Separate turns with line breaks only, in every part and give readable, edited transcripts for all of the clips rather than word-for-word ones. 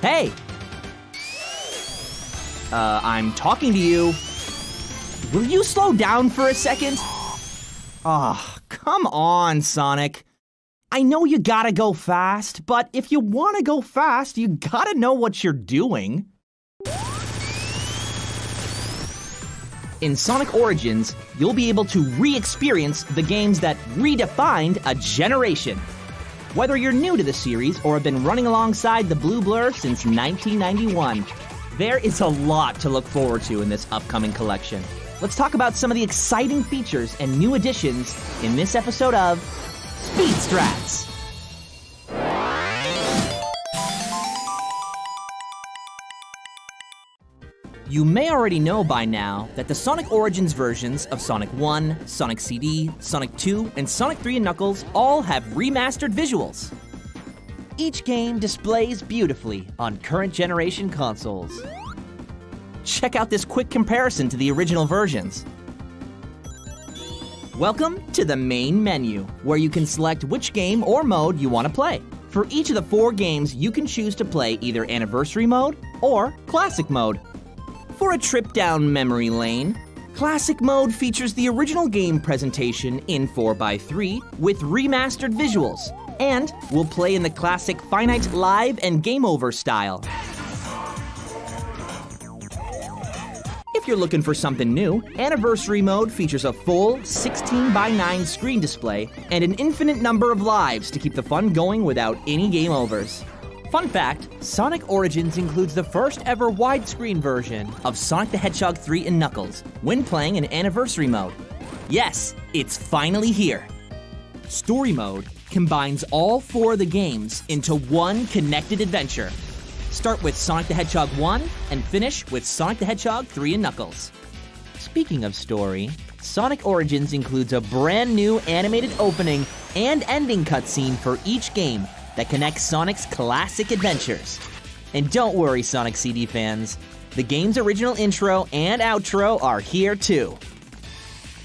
Hey! I'm talking to you. Will you slow down for a second? Ah, come on, Sonic. I know you gotta go fast, but if you wanna go fast, you gotta know what you're doing. In Sonic Origins, you'll be able to re-experience the games that redefined a generation. Whether you're new to the series or have been running alongside the Blue Blur since 1991, there is a lot to look forward to in this upcoming collection. Let's talk about some of the exciting features and new additions in this episode of Speed Strats. You may already know by now that the Sonic Origins versions of Sonic 1, Sonic CD, Sonic 2, and Sonic 3 and Knuckles all have remastered visuals. Each game displays beautifully on current generation consoles. Check out this quick comparison to the original versions. Welcome to the main menu, where you can select which game or mode you want to play. For each of the 4 games, you can choose to play either Anniversary Mode or Classic Mode. For a trip down memory lane, Classic Mode features the original game presentation in 4x3 with remastered visuals, and will play in the classic finite live and game over style. If you're looking for something new, Anniversary Mode features a full 16:9 screen display and an infinite number of lives to keep the fun going without any game overs. Fun fact, Sonic Origins includes the first ever widescreen version of Sonic the Hedgehog 3 and Knuckles when playing in Anniversary Mode. Yes, it's finally here. Story Mode combines all 4 of the games into one connected adventure. Start with Sonic the Hedgehog 1 and finish with Sonic the Hedgehog 3 and Knuckles. Speaking of story, Sonic Origins includes a brand new animated opening and ending cutscene for each game that connects Sonic's classic adventures. And don't worry, Sonic CD fans, the game's original intro and outro are here too.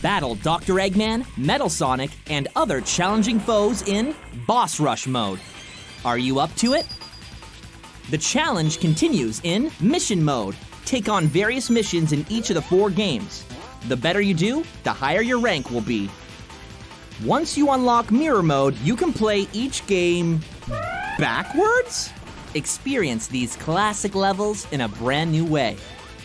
Battle Dr. Eggman, Metal Sonic, and other challenging foes in Boss Rush mode. Are you up to it? The challenge continues in Mission mode. Take on various missions in each of the 4 games. The better you do, the higher your rank will be. Once you unlock Mirror mode, you can play each game backwards? Experience these classic levels in a brand new way.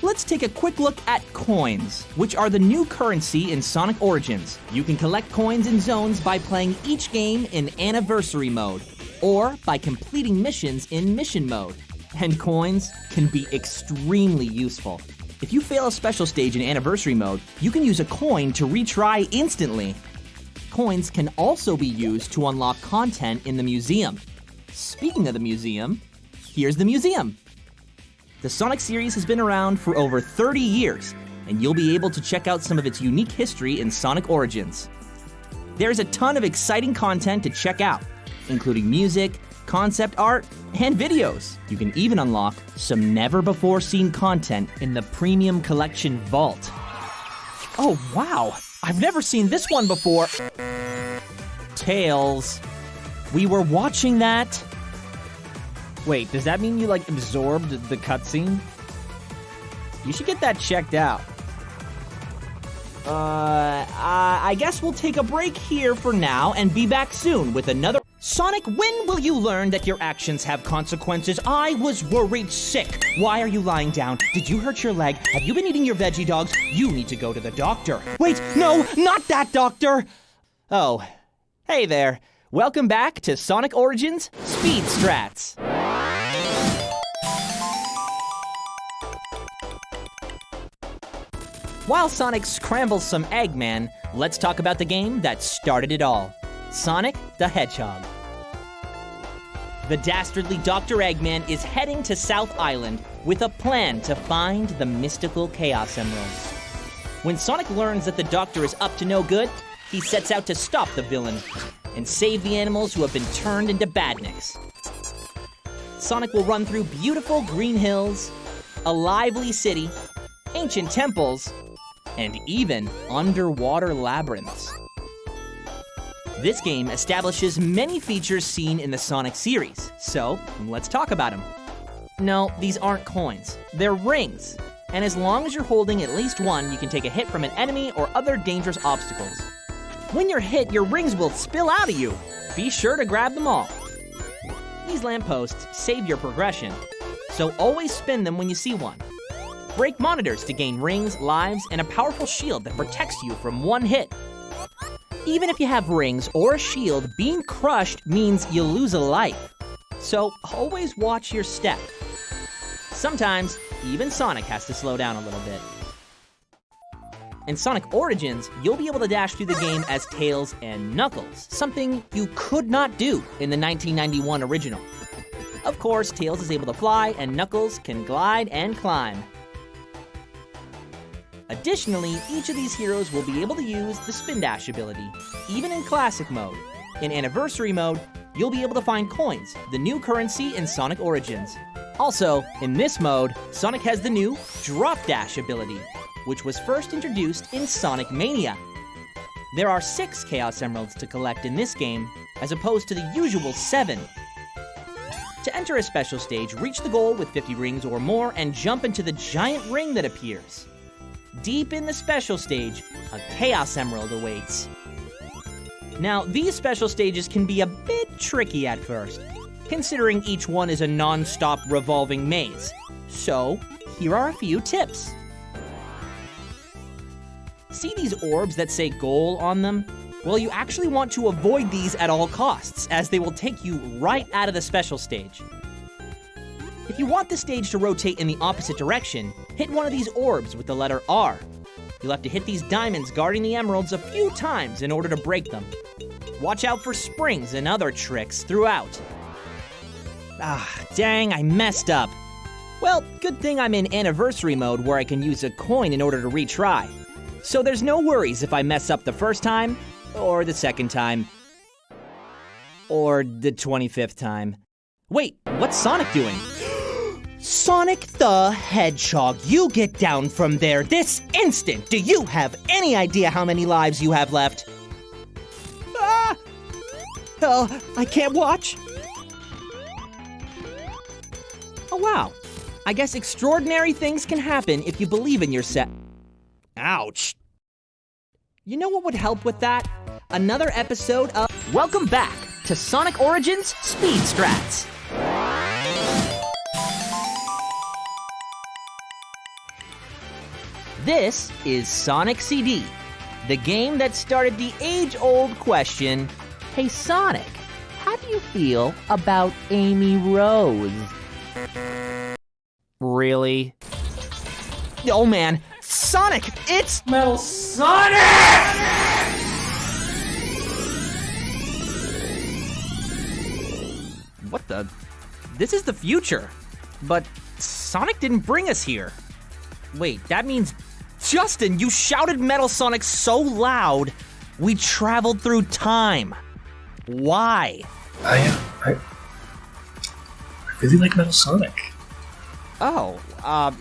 Let's take a quick look at coins, which are the new currency in Sonic Origins. You can collect coins in zones by playing each game in Anniversary mode, or by completing missions in Mission mode. And coins can be extremely useful. If you fail a special stage in Anniversary mode, you can use a coin to retry instantly. Coins can also be used to unlock content in the museum. Speaking of the museum, here's the museum. The Sonic series has been around for over 30 years, and you'll be able to check out some of its unique history in Sonic Origins. There's a ton of exciting content to check out, including music, concept art, and videos. You can even unlock some never-before-seen content in the Premium Collection Vault. Oh, wow! I've never seen this one before. Tails. We were watching that.
Wait, does that mean you, absorbed the cutscene? You should get that checked out.
I guess we'll take a break here for now and be back soon with another... Sonic, when will you learn that your actions have consequences? I was worried sick. Why are you lying down? Did you hurt your leg? Have you been eating your veggie dogs? You need to go to the doctor. Wait, no, not that doctor! Oh, hey there. Welcome back to Sonic Origins Speed Strats. While Sonic scrambles some Eggman, let's talk about the game that started it all. Sonic the Hedgehog. The dastardly Dr. Eggman is heading to South Island with a plan to find the mystical Chaos Emeralds. When Sonic learns that the Doctor is up to no good, he sets out to stop the villain and save the animals who have been turned into badniks. Sonic will run through beautiful green hills, a lively city, ancient temples, and even underwater labyrinths. This game establishes many features seen in the Sonic series, so let's talk about them. No, these aren't coins. They're rings. And as long as you're holding at least one, you can take a hit from an enemy or other dangerous obstacles. When you're hit, your rings will spill out of you. Be sure to grab them all. These lampposts save your progression, so always spin them when you see one. Break monitors to gain rings, lives, and a powerful shield that protects you from one hit. Even if you have rings or a shield, being crushed means you lose a life. So always watch your step. Sometimes, even Sonic has to slow down a little bit. In Sonic Origins, you'll be able to dash through the game as Tails and Knuckles, something you could not do in the 1991 original. Of course, Tails is able to fly, and Knuckles can glide and climb. Additionally, each of these heroes will be able to use the Spin Dash ability, even in Classic mode. In Anniversary mode, you'll be able to find coins, the new currency in Sonic Origins. Also, in this mode, Sonic has the new Drop Dash ability, which was first introduced in Sonic Mania. There are 6 Chaos Emeralds to collect in this game, as opposed to the usual 7. To enter a special stage, reach the goal with 50 rings or more and jump into the giant ring that appears. Deep in the special stage, a Chaos Emerald awaits. Now, these special stages can be a bit tricky at first, considering each one is a non-stop revolving maze. So, here are a few tips. See these orbs that say goal on them? Well, you actually want to avoid these at all costs, as they will take you right out of the special stage. If you want the stage to rotate in the opposite direction, hit one of these orbs with the letter R. You'll have to hit these diamonds guarding the emeralds a few times in order to break them. Watch out for springs and other tricks throughout. Dang, I messed up. Well, good thing I'm in Anniversary mode where I can use a coin in order to retry. So there's no worries if I mess up the first time, or the second time, or the 25th time. Wait, what's Sonic doing? Sonic the Hedgehog, you get down from there this instant! Do you have any idea how many lives you have left? Ah! Oh, I can't watch. Oh wow, I guess extraordinary things can happen if you believe in yourself. Ouch. You know what would help with that? Another episode of... Welcome back to Sonic Origins Speed Strats. This is Sonic CD, the game that started the age-old question, hey Sonic, how do you feel about Amy Rose? Really? Oh man, Sonic, it's Metal Sonic! What the? This is the future. But Sonic didn't bring us here. Wait, that means... Justin, you shouted Metal Sonic so loud, we traveled through time. Why?
I really like Metal Sonic.
Oh,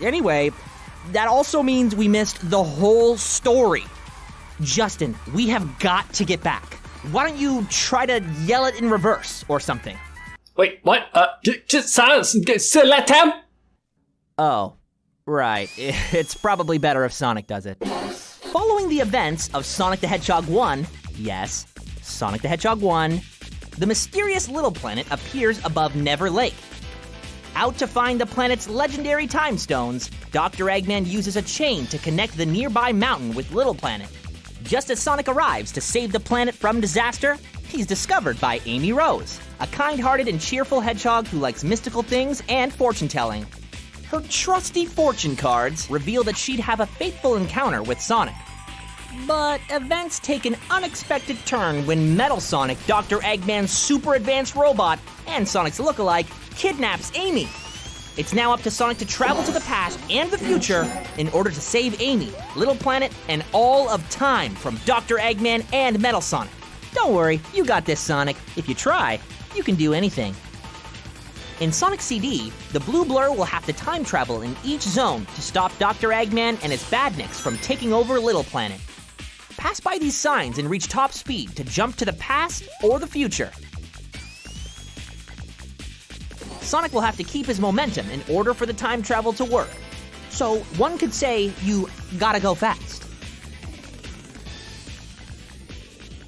anyway, that also means we missed the whole story. Justin, we have got to get back. Why don't you try to yell it in reverse or something?
Wait, what? Just silence. Let him.
Oh, right. It's probably better if Sonic does it. Following the events of Sonic the Hedgehog 1, yes, Sonic the Hedgehog 1, the mysterious little planet appears above Never Lake. Out to find the planet's legendary time stones, Dr. Eggman uses a chain to connect the nearby mountain with Little Planet. Just as Sonic arrives to save the planet from disaster, he's discovered by Amy Rose, a kind-hearted and cheerful hedgehog who likes mystical things and fortune-telling. Her trusty fortune cards reveal that she'd have a fateful encounter with Sonic. But events take an unexpected turn when Metal Sonic, Dr. Eggman's super advanced robot, and Sonic's lookalike, kidnaps Amy. It's now up to Sonic to travel to the past and the future in order to save Amy, Little Planet, and all of time from Dr. Eggman and Metal Sonic. Don't worry, you got this, Sonic. If you try, you can do anything. In Sonic CD, the blue blur will have to time travel in each zone to stop Dr. Eggman and his badniks from taking over Little Planet. Pass by these signs and reach top speed to jump to the past or the future. Sonic will have to keep his momentum in order for the time travel to work. So one could say you gotta go fast.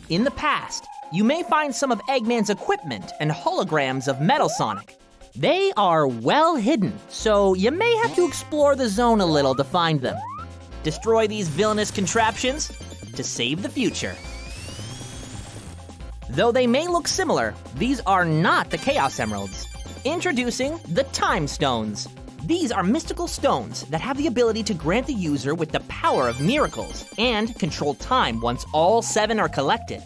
In the past, you may find some of Eggman's equipment and holograms of Metal Sonic. They are well hidden, so you may have to explore the zone a little to find them. Destroy these villainous contraptions to save the future. Though they may look similar, these are not the Chaos Emeralds. Introducing the Time Stones. These are mystical stones that have the ability to grant the user with the power of miracles and control time once all 7 are collected.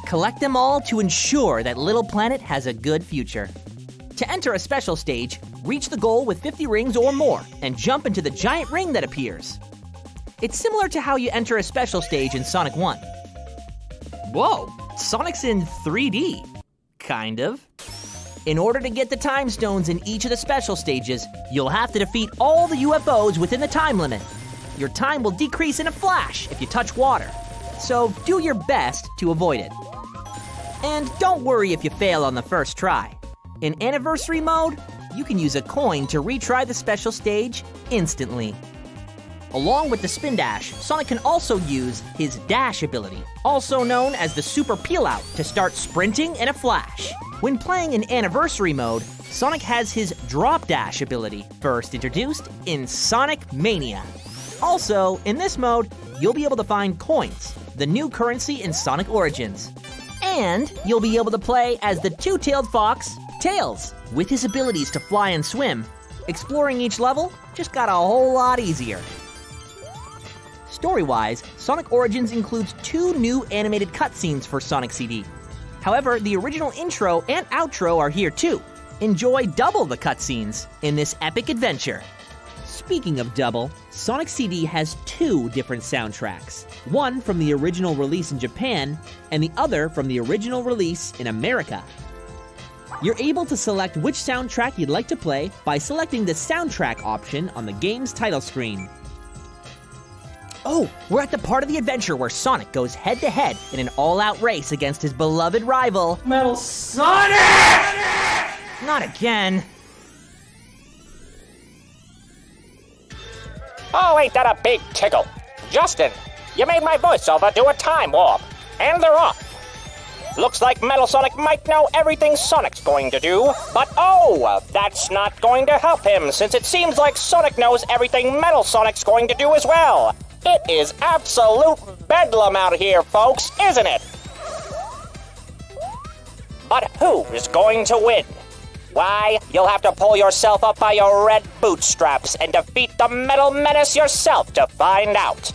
Collect them all to ensure that Little Planet has a good future. To enter a special stage, reach the goal with 50 rings or more and jump into the giant ring that appears. It's similar to how you enter a special stage in Sonic 1. Whoa, Sonic's in 3D. Kind of. In order to get the time stones in each of the special stages, you'll have to defeat all the UFOs within the time limit. Your time will decrease in a flash if you touch water, so do your best to avoid it. And don't worry if you fail on the first try. In Anniversary Mode, you can use a coin to retry the special stage instantly. Along with the Spin Dash, Sonic can also use his Dash ability, also known as the Super Peel Out, to start sprinting in a flash. When playing in Anniversary Mode, Sonic has his Drop Dash ability, first introduced in Sonic Mania. Also, in this mode, you'll be able to find coins, the new currency in Sonic Origins. And you'll be able to play as the two-tailed fox, Tails. With his abilities to fly and swim, exploring each level just got a whole lot easier. Story-wise, Sonic Origins includes 2 new animated cutscenes for Sonic CD. However, the original intro and outro are here too. Enjoy double the cutscenes in this epic adventure. Speaking of double, Sonic CD has 2 different soundtracks. One from the original release in Japan, and the other from the original release in America. You're able to select which soundtrack you'd like to play by selecting the soundtrack option on the game's title screen. Oh, we're at the part of the adventure where Sonic goes head-to-head in an all-out race against his beloved rival,
Metal Sonic!
Not again.
Oh, ain't that a big tickle? Justin, you made my voiceover do a time warp, and they're off. Looks like Metal Sonic might know everything Sonic's going to do, but oh, that's not going to help him, since it seems like Sonic knows everything Metal Sonic's going to do as well. It is absolute bedlam out here, folks, isn't it? But who's going to win? Why, you'll have to pull yourself up by your red bootstraps and defeat the Metal Menace yourself to find out.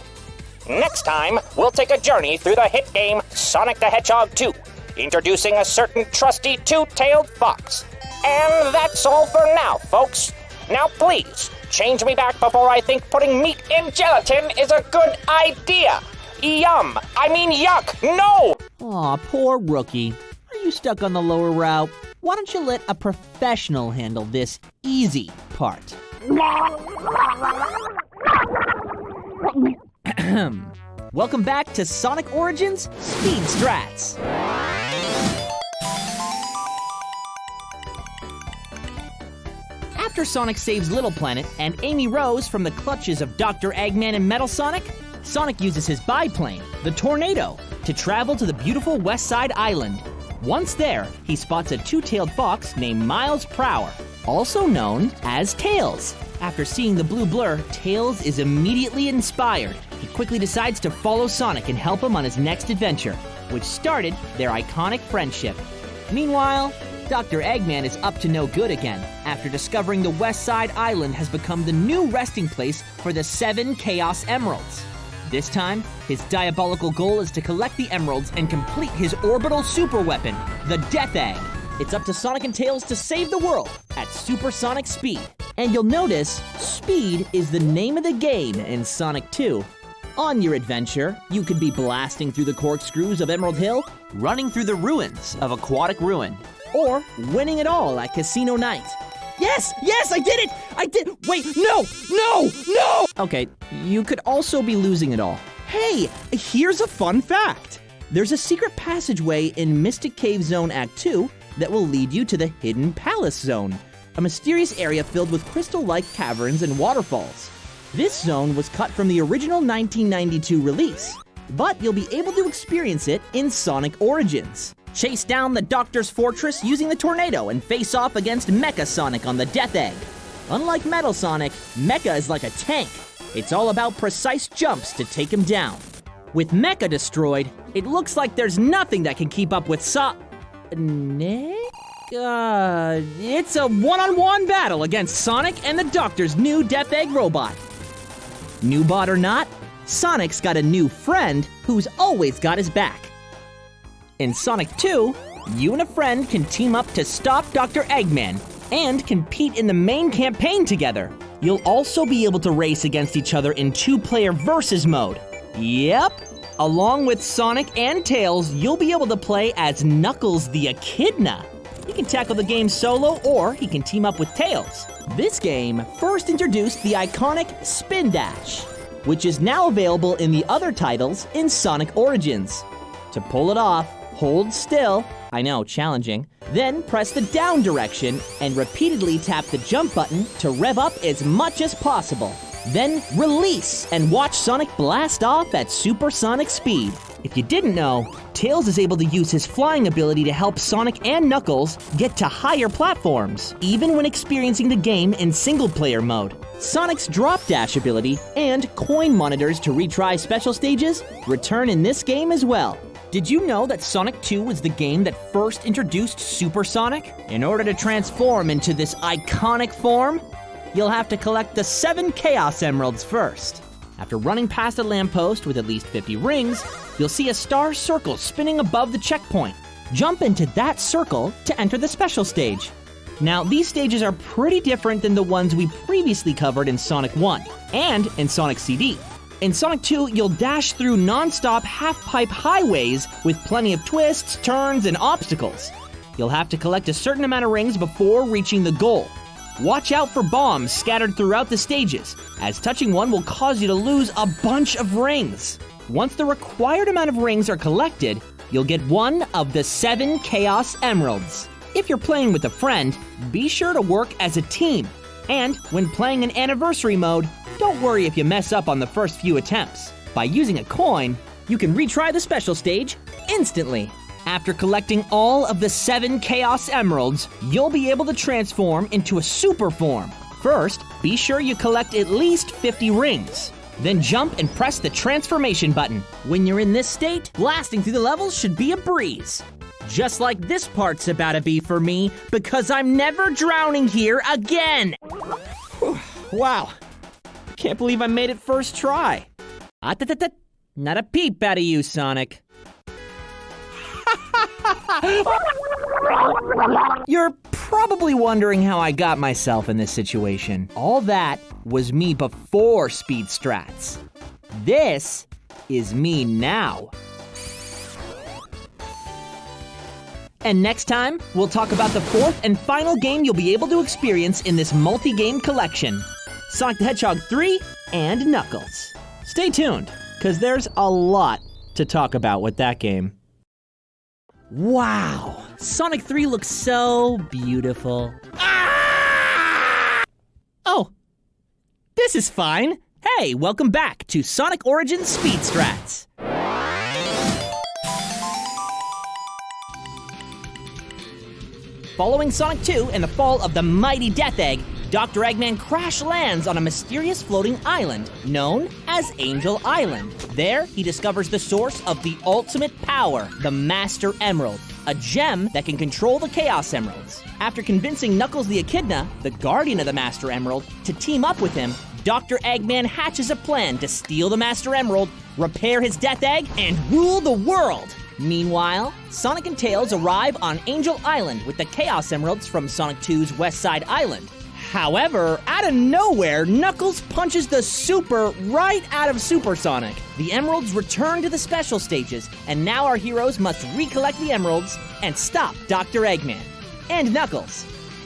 Next time, we'll take a journey through the hit game Sonic the Hedgehog 2, introducing a certain trusty two-tailed fox. And that's all for now, folks. Now please, change me back before I think putting meat in gelatin is a good idea. Yum! I mean yuck! No!
Aw, poor rookie. Are you stuck on the lower route? Why don't you let a professional handle this easy part? Welcome back to Sonic Origins Speed Strats. After Sonic saves Little Planet and Amy Rose from the clutches of Dr. Eggman and Metal Sonic, Sonic uses his biplane, the Tornado, to travel to the beautiful West Side Island. Once there, he spots a two-tailed fox named Miles Prower, also known as Tails. After seeing the blue blur, Tails is immediately inspired. He quickly decides to follow Sonic and help him on his next adventure, which started their iconic friendship. Meanwhile, Dr. Eggman is up to no good again, after discovering the West Side Island has become the new resting place for the 7 Chaos Emeralds. This time, his diabolical goal is to collect the emeralds and complete his orbital super weapon, the Death Egg. It's up to Sonic and Tails to save the world at supersonic speed. And you'll notice, speed is the name of the game in Sonic 2. On your adventure, you could be blasting through the corkscrews of Emerald Hill, running through the ruins of Aquatic Ruin, or winning it all at Casino Night. Yes, I did it! I did, wait, no! Okay, you could also be losing it all. Hey, here's a fun fact. There's a secret passageway in Mystic Cave Zone Act 2 that will lead you to the Hidden Palace Zone. a mysterious area filled with crystal-like caverns and waterfalls. This zone was cut from the original 1992 release, but you'll be able to experience it in Sonic Origins. Chase down the Doctor's Fortress using the tornado and face off against Mecha Sonic on the Death Egg. Unlike Metal Sonic, Mecha is like a tank. It's all about precise jumps to take him down. With Mecha destroyed, it looks like there's nothing that can keep up with Nick? It's a one-on-one battle against Sonic and the Doctor's new Death Egg robot. New bot or not, Sonic's got a new friend who's always got his back. In Sonic 2, you and a friend can team up to stop Dr. Eggman and compete in the main campaign together. You'll also be able to race against each other in two-player versus mode. Yep, along with Sonic and Tails, you'll be able to play as Knuckles the Echidna. He can tackle the game solo, or he can team up with Tails. This game first introduced the iconic Spin Dash, which is now available in the other titles in Sonic Origins. To pull it off, hold still, I know, challenging, then press the down direction and repeatedly tap the jump button to rev up as much as possible. Then release and watch Sonic blast off at supersonic speed. If you didn't know, Tails is able to use his flying ability to help Sonic and Knuckles get to higher platforms, even when experiencing the game in single-player mode. Sonic's drop dash ability and coin monitors to retry special stages return in this game as well. Did you know that Sonic 2 was the game that first introduced Super Sonic? In order to transform into this iconic form, you'll have to collect the 7 Chaos Emeralds first. After running past a lamppost with at least 50 rings, you'll see a star circle spinning above the checkpoint. Jump into that circle to enter the special stage. Now, these stages are pretty different than the ones we previously covered in Sonic 1 and in Sonic CD. In Sonic 2, you'll dash through non-stop half-pipe highways with plenty of twists, turns, and obstacles. You'll have to collect a certain amount of rings before reaching the goal. Watch out for bombs scattered throughout the stages, as touching one will cause you to lose a bunch of rings. Once the required amount of rings are collected, you'll get one of the 7 Chaos Emeralds. If you're playing with a friend, be sure to work as a team. And when playing in Anniversary Mode, don't worry if you mess up on the first few attempts. By using a coin, you can retry the special stage instantly. After collecting all of the 7 Chaos Emeralds, you'll be able to transform into a super form. First, be sure you collect at least 50 rings. Then jump and press the transformation button. When you're in this state, blasting through the levels should be a breeze. Just like this part's about to be for me, because I'm never drowning here again! Wow. Can't believe I made it first try. Not a peep out of you, Sonic. You're probably wondering how I got myself in this situation. All that was me before Speed Strats. This is me now. And next time, we'll talk about the 4th and final game you'll be able to experience in this multi-game collection. Sonic the Hedgehog 3 and Knuckles. Stay tuned, because there's a lot to talk about with that game. Wow, Sonic 3 looks so beautiful. Ah! Oh, this is fine. Hey, welcome back to Sonic Origins Speed Strats. Following Sonic 2 and the fall of the mighty Death Egg, Dr. Eggman crash lands on a mysterious floating island known as Angel Island. There, he discovers the source of the ultimate power, the Master Emerald, a gem that can control the Chaos Emeralds. After convincing Knuckles the Echidna, the guardian of the Master Emerald, to team up with him, Dr. Eggman hatches a plan to steal the Master Emerald, repair his Death Egg, and rule the world. Meanwhile, Sonic and Tails arrive on Angel Island with the Chaos Emeralds from Sonic 2's West Side Island. However, out of nowhere, Knuckles punches the Super right out of Super Sonic. The Emeralds return to the special stages, and now our heroes must recollect the Emeralds and stop Dr. Eggman and Knuckles.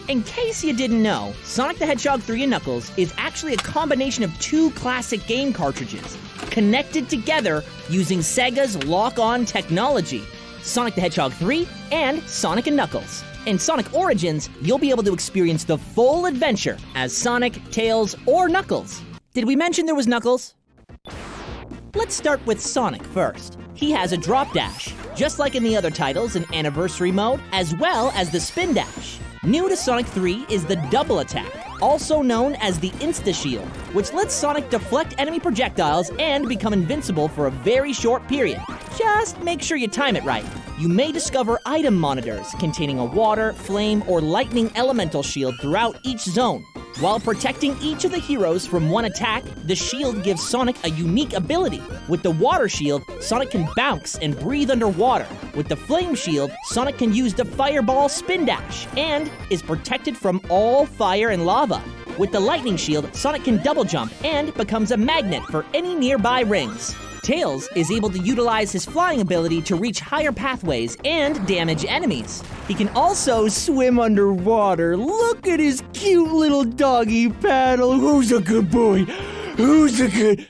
In case you didn't know, Sonic the Hedgehog 3 and Knuckles is actually a combination of 2 classic game cartridges, connected together using Sega's lock-on technology. Sonic the Hedgehog 3, and Sonic & Knuckles. In Sonic Origins, you'll be able to experience the full adventure as Sonic, Tails, or Knuckles. Did we mention there was Knuckles? Let's start with Sonic first. He has a drop dash, just like in the other titles in Anniversary Mode, as well as the spin dash. New to Sonic 3 is the double attack, also known as the Insta-Shield, which lets Sonic deflect enemy projectiles and become invincible for a very short period. Just make sure you time it right. You may discover item monitors containing a water, flame, or lightning elemental shield throughout each zone. While protecting each of the heroes from one attack, the shield gives Sonic a unique ability. With the water shield, Sonic can bounce and breathe underwater. With the flame shield, Sonic can use the fireball spin dash and is protected from all fire and lava. With the lightning shield, Sonic can double jump and becomes a magnet for any nearby rings. Tails is able to utilize his flying ability to reach higher pathways and damage enemies. He can also swim underwater. Look at his cute little doggy paddle. Who's a good boy? Who's a good...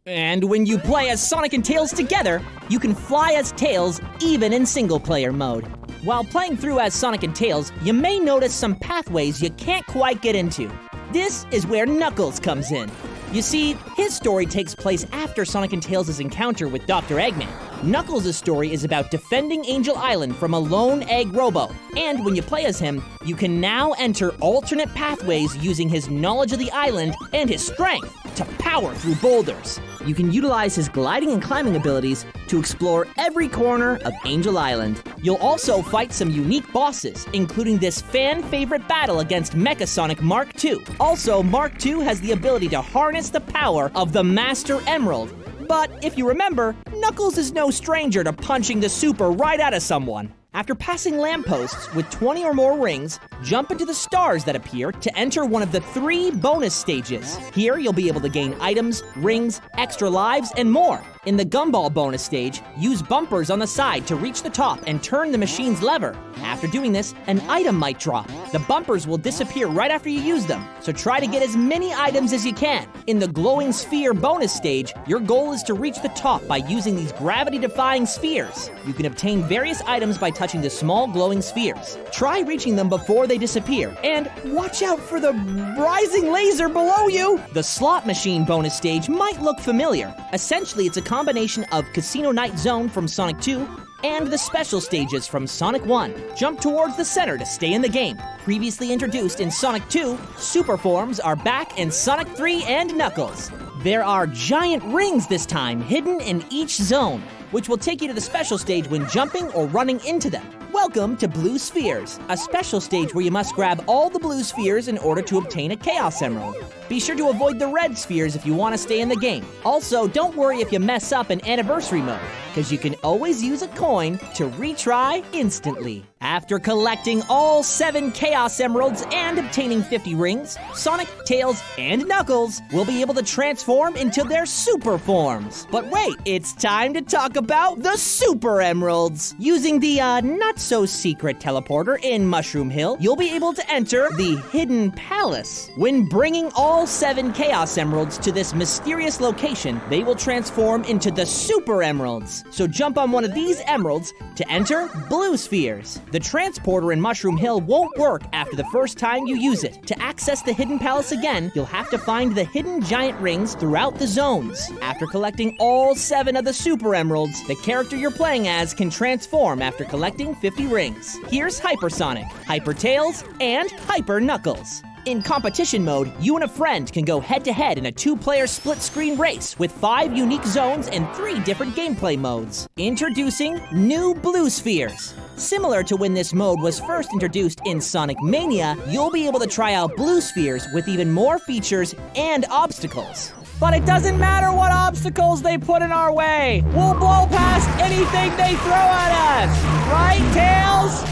And when you play as Sonic and Tails together, you can fly as Tails even in single-player mode. While playing through as Sonic and Tails, you may notice some pathways you can't quite get into. This is where Knuckles comes in. You see, his story takes place after Sonic and Tails' encounter with Dr. Eggman. Knuckles' story is about defending Angel Island from a lone egg robo. And when you play as him, you can now enter alternate pathways using his knowledge of the island and his strength to power through boulders. You can utilize his gliding and climbing abilities to explore every corner of Angel Island. You'll also fight some unique bosses, including this fan-favorite battle against Mecha Sonic Mark II. Also, Mark II has the ability to harness the power of the Master Emerald. But if you remember, Knuckles is no stranger to punching the super right out of someone. After passing lampposts with 20 or more rings, jump into the stars that appear to enter one of the 3 bonus stages. Here, you'll be able to gain items, rings, extra lives, and more. In the Gumball bonus stage, use bumpers on the side to reach the top and turn the machine's lever. After doing this, an item might drop. The bumpers will disappear right after you use them, so try to get as many items as you can. In the Glowing Sphere bonus stage, your goal is to reach the top by using these gravity-defying spheres. You can obtain various items by touching the small glowing spheres. Try reaching them before they disappear, and watch out for the rising laser below you! The Slot Machine bonus stage might look familiar. Essentially, it's a combination of Casino Night Zone from Sonic 2 and the special stages from Sonic 1. Jump towards the center to stay in the game. Previously introduced in Sonic 2, Super Forms are back in Sonic 3 and Knuckles. There are giant rings this time hidden in each zone, which will take you to the special stage when jumping or running into them. Welcome to Blue Spheres, a special stage where you must grab all the blue spheres in order to obtain a Chaos Emerald. Be sure to avoid the red spheres if you want to stay in the game. Also, don't worry if you mess up in Anniversary Mode, because you can always use a coin to retry instantly. After collecting all 7 Chaos Emeralds and obtaining 50 rings, Sonic, Tails, and Knuckles will be able to transform into their super forms. But wait, it's time to talk about the Super Emeralds. Using the not-so-secret teleporter in Mushroom Hill, you'll be able to enter the Hidden Palace. When bringing all 7 Chaos Emeralds to this mysterious location, they will transform into the Super Emeralds. So jump on one of these emeralds to enter Blue Spheres. The transporter in Mushroom Hill won't work after the first time you use it. To access the Hidden Palace again, you'll have to find the hidden giant rings throughout the zones. After collecting all 7 of the Super Emeralds, the character you're playing as can transform after collecting 50 rings. Here's Hypersonic, Hyper Tails, and Hyper Knuckles. In competition mode, you and a friend can go head-to-head in a 2-player split-screen race with 5 unique zones and 3 different gameplay modes. Introducing new Blue Spheres. Similar to when this mode was first introduced in Sonic Mania, you'll be able to try out Blue Spheres with even more features and obstacles. But it doesn't matter what obstacles they put in our way. We'll blow past anything they throw at us. Right, Tails?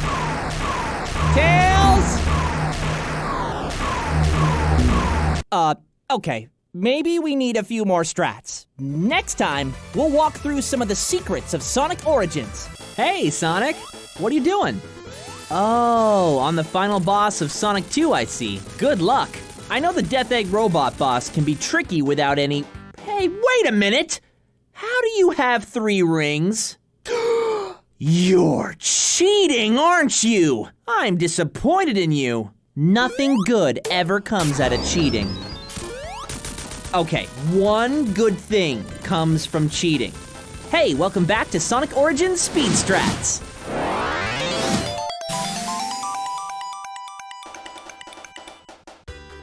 Tails? Okay. Maybe we need a few more strats. Next time, we'll walk through some of the secrets of Sonic Origins.
Hey, Sonic. What are you doing? Oh, on the final boss of Sonic 2, I see. Good luck. I know the Death Egg Robot boss can be tricky without any... Hey, wait a minute! How do you have 3 rings? You're cheating, aren't you? I'm disappointed in you. Nothing good ever comes out of cheating. Okay, one good thing comes from cheating. Hey, welcome back to Sonic Origins Speed Strats.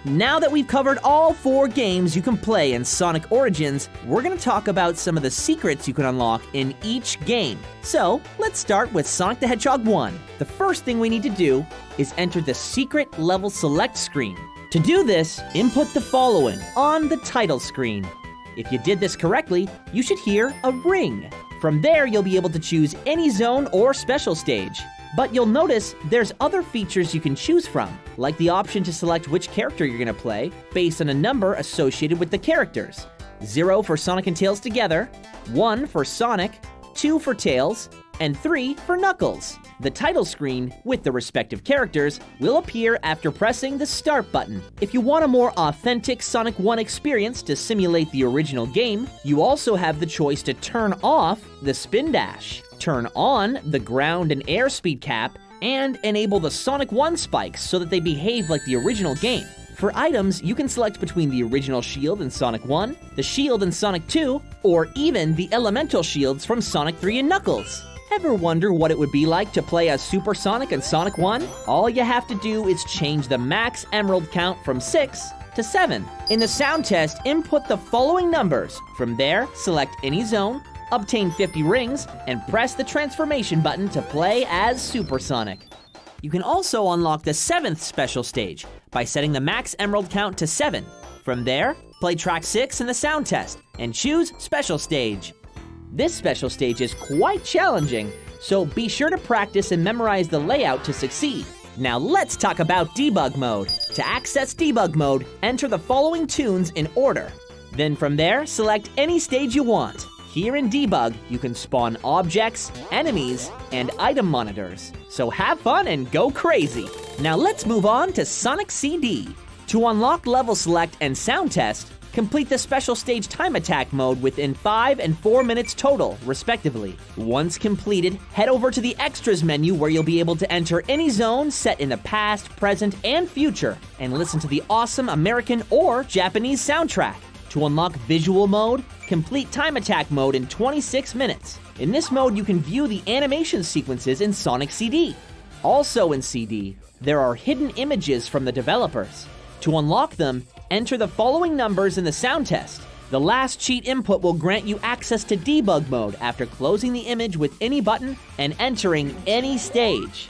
Now that we've covered all 4 games you can play in Sonic Origins, we're going to talk about some of the secrets you can unlock in each game. So, let's start with Sonic the Hedgehog 1. The first thing we need to do is enter the secret level select screen. To do this, input the following on the title screen. If you did this correctly, you should hear a ring. From there, you'll be able to choose any zone or special stage. But you'll notice there's other features you can choose from, like the option to select which character you're going to play based on a number associated with the characters. 0 for Sonic and Tails together, 1 for Sonic, 2 for Tails, and 3 for Knuckles. The title screen, with the respective characters, will appear after pressing the Start button. If you want a more authentic Sonic 1 experience to simulate the original game, you also have the choice to turn off the Spin Dash, turn on the ground and air speed cap, and enable the Sonic 1 spikes so that they behave like the original game. For items, you can select between the original shield in Sonic 1, the shield in Sonic 2, or even the elemental shields from Sonic 3 and Knuckles. Ever wonder what it would be like to play as Super Sonic in Sonic 1? All you have to do is change the max emerald count from 6 to 7. In the sound test, input the following numbers. From there, select any zone, obtain 50 rings, and press the transformation button to play as Super Sonic. You can also unlock the 7th special stage by setting the max emerald count to 7. From there, play track 6 in the sound test and choose special stage. This special stage is quite challenging, so be sure to practice and memorize the layout to succeed. Now let's talk about debug mode. To access debug mode, enter the following tunes in order. Then from there, select any stage you want. Here in debug, you can spawn objects, enemies, and item monitors. So have fun and go crazy. Now let's move on to Sonic CD. To unlock level select and sound test, complete the special stage time attack mode within 5 and 4 minutes total, respectively. Once completed, head over to the extras menu where you'll be able to enter any zone set in the past, present, and future, and listen to the awesome American or Japanese soundtrack. To unlock visual mode, complete time attack mode in 26 minutes. In this mode, you can view the animation sequences in Sonic CD. Also in CD, there are hidden images from the developers. To unlock them, enter the following numbers in the sound test. The last cheat input will grant you access to debug mode after closing the image with any button and entering any stage.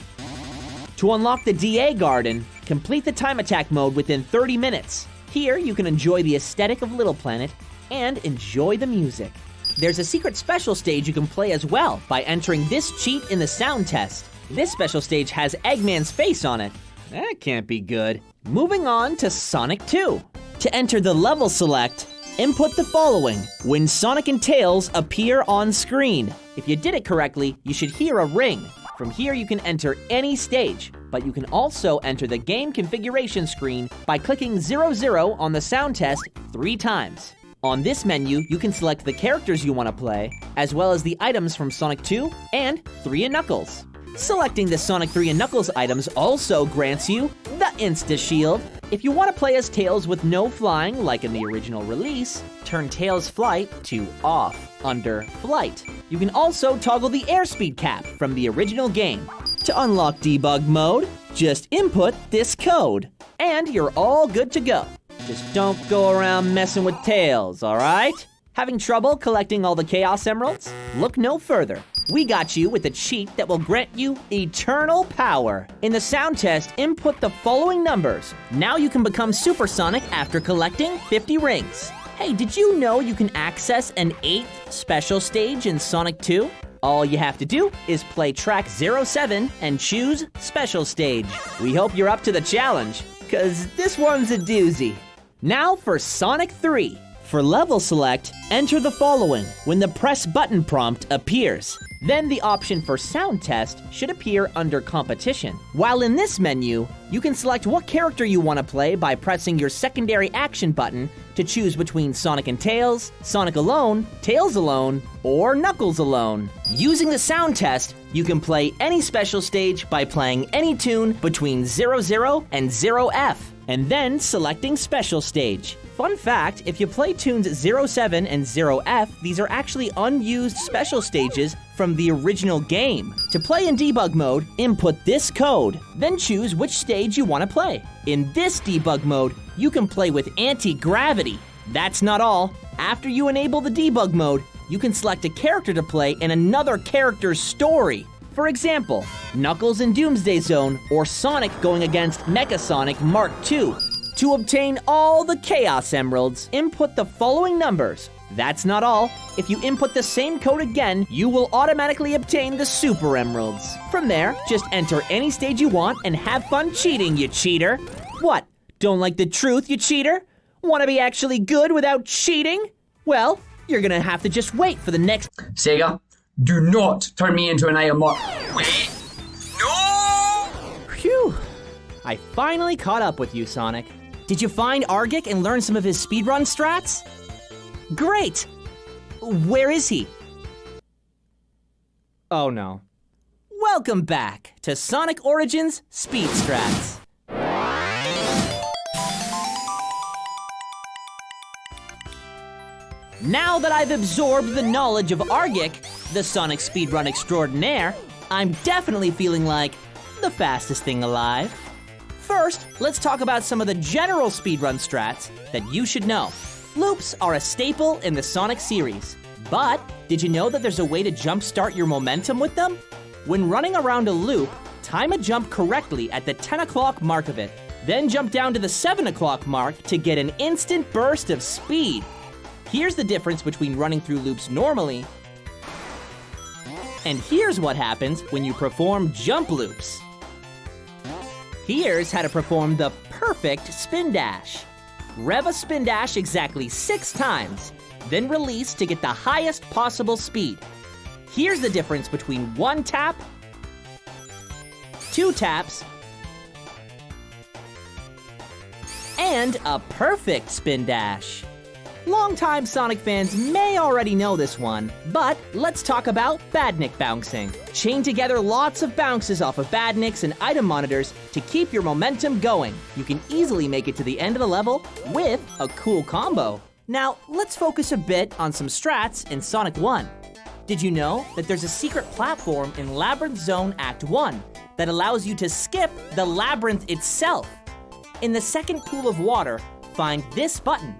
To unlock the DA Garden, complete the time attack mode within 30 minutes. Here, you can enjoy the aesthetic of Little Planet and enjoy the music. There's a secret special stage you can play as well by entering this cheat in the sound test. This special stage has Eggman's face on it. That can't be good. Moving on to Sonic 2. To enter the level select, input the following when Sonic and Tails appear on screen. If you did it correctly, you should hear a ring. From here, you can enter any stage, but you can also enter the game configuration screen by clicking 00 on the sound test 3 times. On this menu, you can select the characters you want to play, as well as the items from Sonic 2 and 3 and Knuckles. Selecting the Sonic 3 and Knuckles items also grants you the Insta Shield. If you want to play as Tails with no flying, like in the original release, turn Tails' flight to off under Flight. You can also toggle the airspeed cap from the original game. To unlock debug mode, just input this code, and you're all good to go. Just don't go around messing with Tails, alright? Having trouble collecting all the Chaos Emeralds? Look no further. We got you with a cheat that will grant you eternal power. In the sound test, input the following numbers. Now you can become Super Sonic after collecting 50 rings. Hey, did you know you can access an 8th special stage in Sonic 2? All you have to do is play track 07 and choose Special Stage. We hope you're up to the challenge, cause this one's a doozy. Now for Sonic 3. For level select, enter the following when the press button prompt appears. Then the option for sound test should appear under competition. While in this menu, you can select what character you want to play by pressing your secondary action button to choose between Sonic and Tails, Sonic alone, Tails alone, or Knuckles alone. Using the sound test, You can play any special stage by playing any tune between 00 and 0F, and then selecting special stage. Fun fact, if you play tunes 07 and 0F, these are actually unused special stages from the original game. To play in debug mode, input this code, then choose which stage you want to play. In this debug mode, you can play with anti-gravity. That's not all. After you enable the debug mode, you can select a character to play in another character's story. For example, Knuckles in Doomsday Zone or Sonic going against Mecha Sonic Mark II. To obtain all the Chaos Emeralds, input the following numbers. That's not all. If you input the same code again, you will automatically obtain the Super Emeralds. From there, just enter any stage you want and have fun cheating, you cheater. What? Don't like the truth, you cheater? Want to be actually good without cheating? Well, you're gonna have to just wait for the next...
Sega, do not turn me into an item mark.
Wait. No!
Phew. I finally caught up with you, Sonic. Did you find Argic and learn some of his speedrun strats? Great! Where is he? Oh no. Welcome back to Sonic Origins Speed Strats. Now that I've absorbed the knowledge of Argic, the Sonic speedrun extraordinaire, I'm definitely feeling like the fastest thing alive. First, let's talk about some of the general speedrun strats that you should know. Loops are a staple in the Sonic series, but did you know that there's a way to jumpstart your momentum with them? When running around a loop, time a jump correctly at the 10 o'clock mark of it, then jump down to the 7 o'clock mark to get an instant burst of speed. Here's the difference between running through loops normally, and here's what happens when you perform jump loops. Here's how to perform the perfect spin dash. Rev a spin dash exactly 6 times, then release to get the highest possible speed. Here's the difference between 1 tap, 2 taps, and a perfect spin dash. Longtime Sonic fans may already know this one, but let's talk about Badnik bouncing. Chain together lots of bounces off of Badniks and item monitors to keep your momentum going. You can easily make it to the end of the level with a cool combo. Now, let's focus a bit on some strats in Sonic 1. Did you know that there's a secret platform in Labyrinth Zone Act 1 that allows you to skip the labyrinth itself? In the second pool of water, find this button.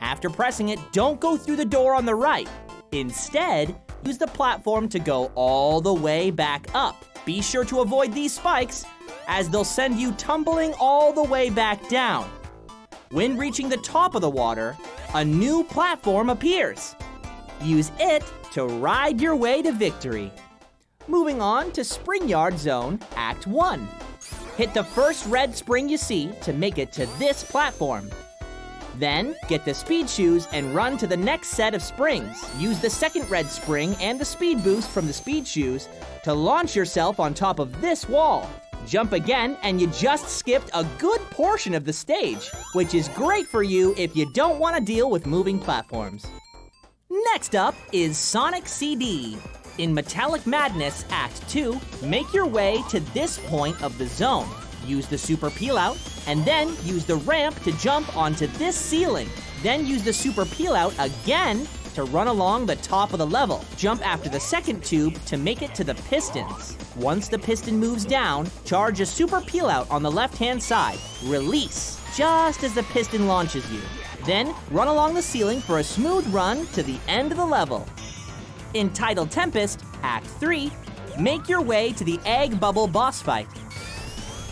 After pressing it, don't go through the door on the right. Instead, use the platform to go all the way back up. Be sure to avoid these spikes, as they'll send you tumbling all the way back down. When reaching the top of the water, a new platform appears. Use it to ride your way to victory. Moving on to Spring Yard Zone, Act 1. Hit the first red spring you see to make it to this platform. Then, get the speed shoes and run to the next set of springs. Use the second red spring and the speed boost from the speed shoes to launch yourself on top of this wall. Jump again and you just skipped a good portion of the stage, which is great for you if you don't want to deal with moving platforms. Next up is Sonic CD. In Metallic Madness Act 2, make your way to this point of the zone. Use the super peel out, and then use the ramp to jump onto this ceiling. Then use the super peel out again to run along the top of the level. Jump after the second tube to make it to the pistons. Once the piston moves down, charge a super peel out on the left-hand side. Release, just as the piston launches you. Then run along the ceiling for a smooth run to the end of the level. In Tidal Tempest, Act 3, make your way to the Egg Bubble boss fight.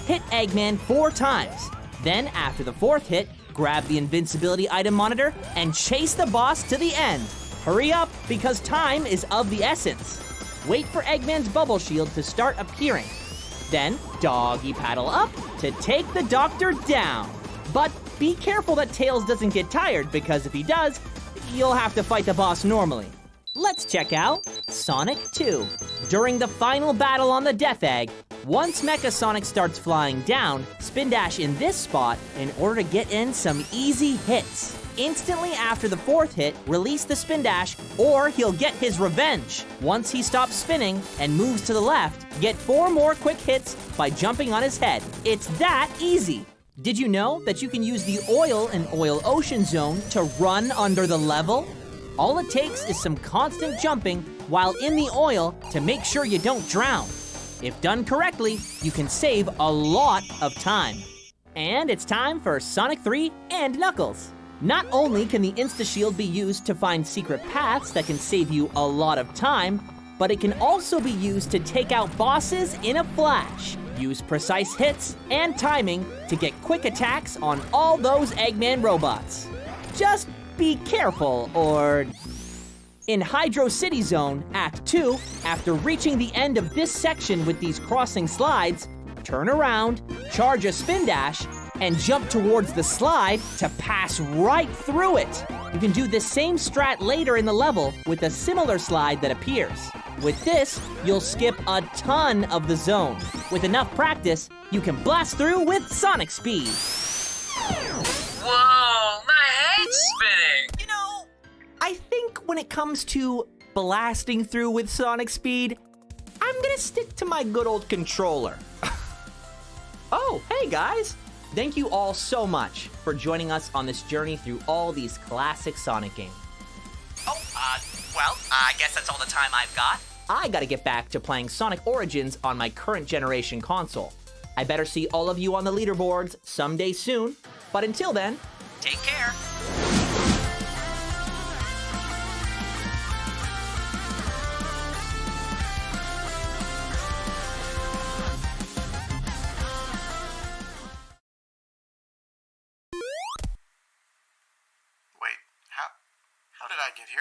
Hit Eggman 4 times. Then, after the 4th hit, grab the invincibility item monitor and chase the boss to the end. Hurry up, because time is of the essence. Wait for Eggman's bubble shield to start appearing. Then, doggy paddle up to take the Doctor down. But be careful that Tails doesn't get tired, because if he does, you'll have to fight the boss normally. Let's check out Sonic 2. During the final battle on the Death Egg, once Mecha Sonic starts flying down, spin dash in this spot in order to get in some easy hits. instantly after the fourth hit, release the spin dash, or he'll get his revenge. Once he stops spinning and moves to the left, get 4 more quick hits by jumping on his head. It's that easy. Did you know that you can use the oil and oil ocean zone to run under the level? All it takes is some constant jumping while in the oil to make sure you don't drown. If done correctly, you can save a lot of time. And it's time for Sonic 3 and Knuckles. Not only can the Insta-Shield be used to find secret paths that can save you a lot of time, but it can also be used to take out bosses in a flash. Use precise hits and timing to get quick attacks on all those Eggman robots. Just be careful, or... In Hydro City Zone, Act 2, after reaching the end of this section with these crossing slides, turn around, charge a spin dash, and jump towards the slide to pass right through it. You can do the same strat later in the level with a similar slide that appears. With this, you'll skip a ton of the zone. With enough practice, you can blast through with Sonic speed.
Whoa, my head's spinning!
You know, I think when it comes to blasting through with Sonic speed, I'm gonna stick to my good old controller. Oh, hey guys! Thank you all so much for joining us on this journey through all these classic Sonic games.
I guess that's all the time I've got.
I gotta get back to playing Sonic Origins on my current generation console. I better see all of you on the leaderboards someday soon, but until then,
Take care.
Wait, how did I get here?